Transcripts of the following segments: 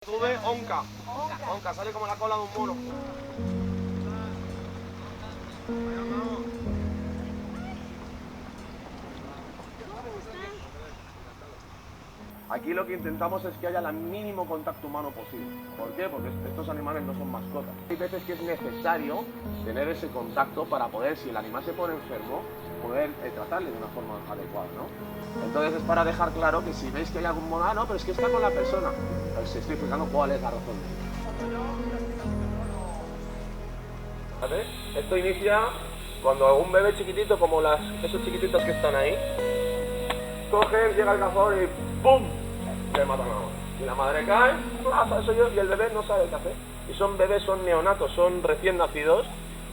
Sube onca. Onca, sale como la cola de un mono. Aquí lo que intentamos es que haya el mínimo contacto humano posible. ¿Por qué? Porque estos animales no son mascotas. Hay veces que es necesario tener ese contacto para poder, si el animal se pone enfermo, poder tratarle de una forma adecuada, ¿no? Entonces es para dejar claro que si veis que hay algún mono, no, pero es que está con la persona, os estoy explicando cuál es la razón de eso. Esto inicia cuando un bebé chiquitito, como esos chiquititos que están ahí, cogen, llega el cazador y ¡pum! Le matan a la madre. Y la madre cae, y el bebé no sabe qué hacer. Y son bebés, son neonatos, son recién nacidos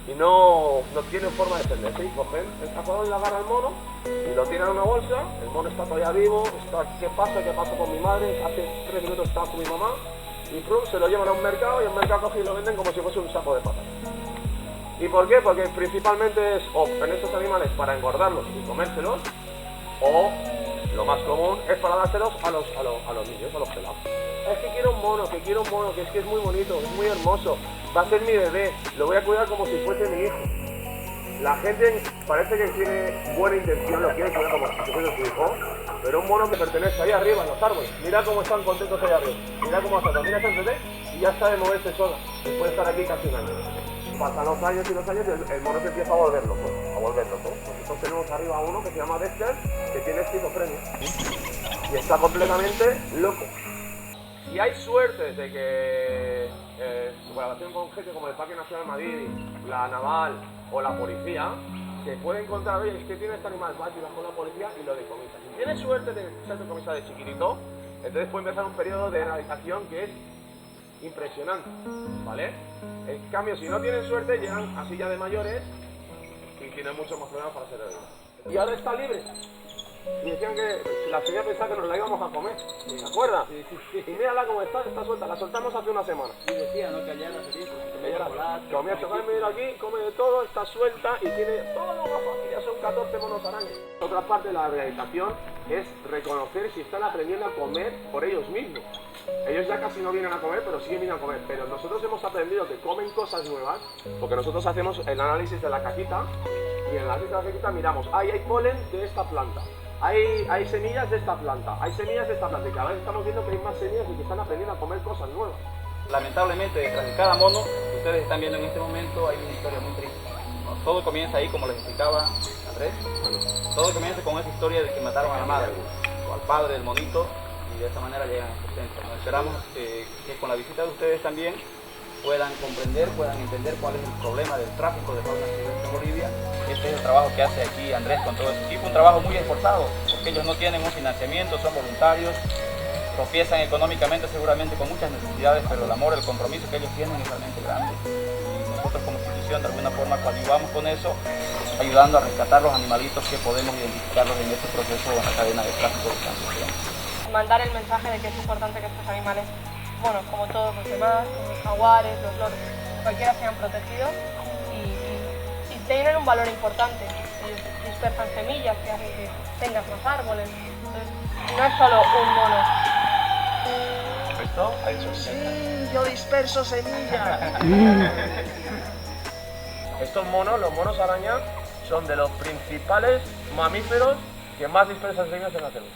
y no tienen forma de defenderse. Y cogen, el cazador le agarra al mono y lo tiran en una bolsa, el mono está todavía vivo, está, ¿qué pasa con mi madre? Hace 3 minutos estaba con mi mamá, y ¡pum! Se lo llevan a un mercado y el mercado coge y lo venden como si fuese un saco de patas. ¿Y por qué? Porque principalmente es en estos animales para engordarlos y comérselos, o lo más común es para dárselos a los niños, a los pelados. Es que quiero un mono, que es muy bonito, es muy hermoso, va a ser mi bebé, lo voy a cuidar como si fuese mi hijo. La gente parece que tiene buena intención, lo quiere cuidar como si fuese su hijo, pero un mono que pertenece ahí arriba en los árboles, mira cómo están contentos ahí arriba, mira cómo saltan, mira ese bebé y ya sabe moverse sola, después de estar aquí casi un año. Pasan los años y los años y el mono se empieza a volver loco, Nosotros tenemos arriba uno que se llama Dexter, que tiene esquizofrenia y está completamente loco. Si hay suerte de que en colaboración con gente como el Parque Nacional Madrid, la Naval o la policía, se puede encontrar, oye, es que tiene este animal, vas y vas con la policía y lo decomisa. Si tienes suerte de ser decomisado de chiquitito, entonces puede empezar un periodo de erradicación que es impresionante, ¿vale? En cambio, si no tienen suerte, llegan así ya de mayores y tienen muchos más problemas para ser herederos. Y ahora está libre. Y decían que la señora pensaba que nos la íbamos a comer, ¿se acuerdan? Sí. Y mírala cómo está suelta, la soltamos hace una semana. Y decía, ¿no? Que allá era feliz, comía chocolate, mira aquí, come de todo, está suelta y tiene toda una familia, son 14 monos arañas. Otra parte de la rehabilitación es reconocer si están aprendiendo a comer por ellos mismos. Ellos ya casi no vienen a comer, pero sí vienen a comer. Pero nosotros hemos aprendido que comen cosas nuevas, porque nosotros hacemos el análisis de la cajita, y en el análisis de la cajita miramos, ahí hay polen de esta planta. Hay semillas de esta planta, hay semillas de esta planta, y cada vez estamos viendo que hay más semillas y que están aprendiendo a comer cosas nuevas. Lamentablemente, detrás de cada mono que ustedes están viendo en este momento hay una historia muy triste. Todo comienza ahí, como les explicaba Andrés. Todo comienza con esa historia de que mataron a la madre o al padre del monito, y de esa manera llegan a existencia. Nos esperamos que con la visita de ustedes también puedan comprender, puedan entender cuál es el problema del tráfico de fauna silvestre en Bolivia. Este es el trabajo que hace aquí Andrés con todo su equipo, un trabajo muy esforzado, porque ellos no tienen un financiamiento, son voluntarios, tropiezan económicamente seguramente con muchas necesidades, pero el amor, el compromiso que ellos tienen es realmente grande. Y nosotros como institución de alguna forma coadyuvamos con eso, ayudando a rescatar los animalitos que podemos identificarlos en este proceso en la cadena de tráfico de transmisión. Mandar el mensaje de que es importante que estos animales, bueno, como todos los demás, los jaguares, los loros, cualquiera, sean protegidos y tienen un valor importante. Ellos dispersan semillas que hacen que tengas más árboles. Entonces, no es solo un mono. ¿Esto? Ha dicho sí, yo disperso semillas. Estos monos, los monos araña, son de los principales mamíferos que más dispersan semillas en la selva.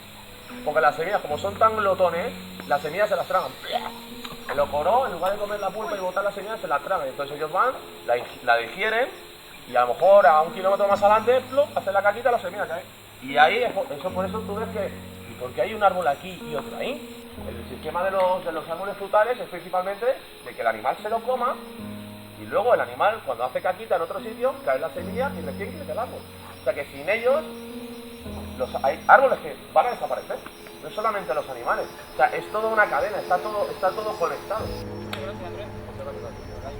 Porque las semillas, como son tan glotones, las semillas se las tragan. El ocoró, en lugar de comer la pulpa y botar las semillas, se las tragan. Entonces ellos van, la digieren, y a lo mejor a 1 kilómetro más adelante, hacen la caquita y las semillas caen. Y ahí, por eso tú ves que, ¿y por qué hay un árbol aquí y otro ahí? El sistema de los árboles frutales es principalmente de que el animal se lo coma, y luego el animal, cuando hace caquita en otro sitio, cae la semilla y recién crece el árbol. O sea que sin ellos, hay árboles que van a desaparecer, no solamente los animales. O sea, es toda una cadena, está todo conectado. Gracias, Andrés. Gracias.